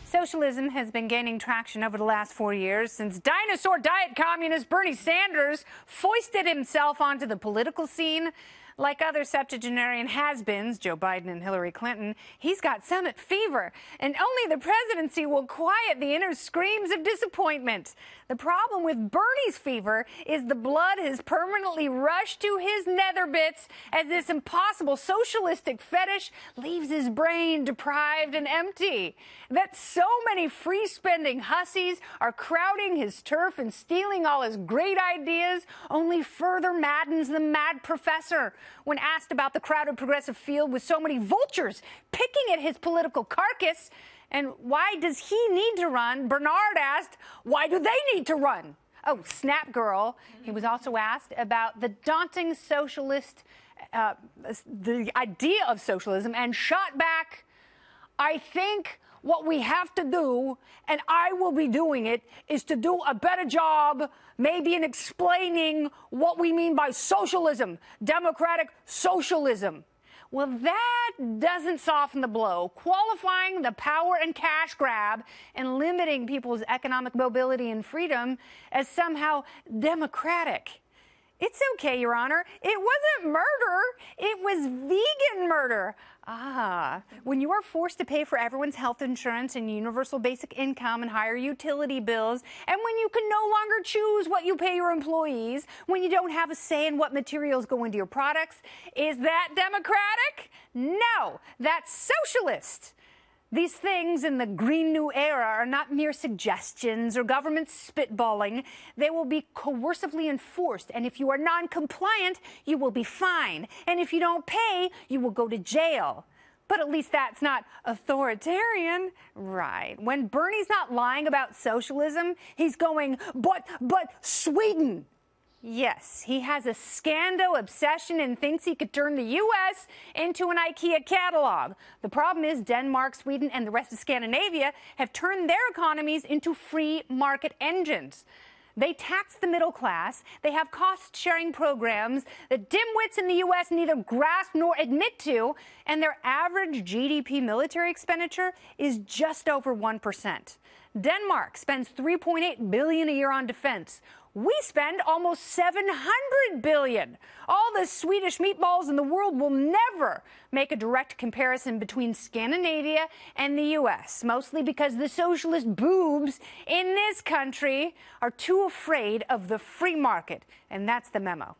Socialism has been gaining traction over the last 4 years since dinosaur diet communist Bernie Sanders foisted himself onto the political scene. Like other septuagenarian has-beens, Joe Biden and Hillary Clinton, he's got Senate fever, and only the presidency will quiet the inner screams of disappointment. The problem with Bernie's fever is the blood has permanently rushed to his nether bits as this impossible socialistic fetish leaves his brain deprived and empty. That so many free-spending hussies are crowding his turf and stealing all his great ideas only further maddens the mad professor. When asked about the crowded progressive field with so many vultures picking at his political carcass, and why does he need to run, Bernard asked, why do they need to run? Oh, snap girl. He was also asked about the daunting socialist, the idea of socialism, and shot back, I think what we have to do, and I will be doing it, is to do a better job maybe in explaining what we mean by socialism, democratic socialism. Well, that doesn't soften the blow, qualifying the power and cash grab and limiting people's economic mobility and freedom as somehow democratic. It's okay, Your Honor. It wasn't murder. It was vegan murder. When you are forced to pay for everyone's health insurance and universal basic income and higher utility bills, and when you can no longer choose what you pay your employees, when you don't have a say in what materials go into your products, is that democratic? No, that's socialist. These things in the Green New Era are not mere suggestions or government spitballing. They will be coercively enforced, and if you are non-compliant, you will be fined. And if you don't pay, you will go to jail. But at least that's not authoritarian. Right. When Bernie's not lying about socialism, he's going, but Sweden. Yes, he has a scando obsession and thinks he could turn the U.S. into an IKEA catalog. The problem is Denmark, Sweden, and the rest of Scandinavia have turned their economies into free market engines. They tax the middle class, they have cost-sharing programs that dimwits in the U.S. neither grasp nor admit to, and their average GDP military expenditure is just over 1%. Denmark spends $3.8 billion a year on defense. We spend almost $700 billion. All the Swedish meatballs in the world will never make a direct comparison between Scandinavia and the U.S., mostly because the socialist boobs in this country are too afraid of the free market. And that's the memo.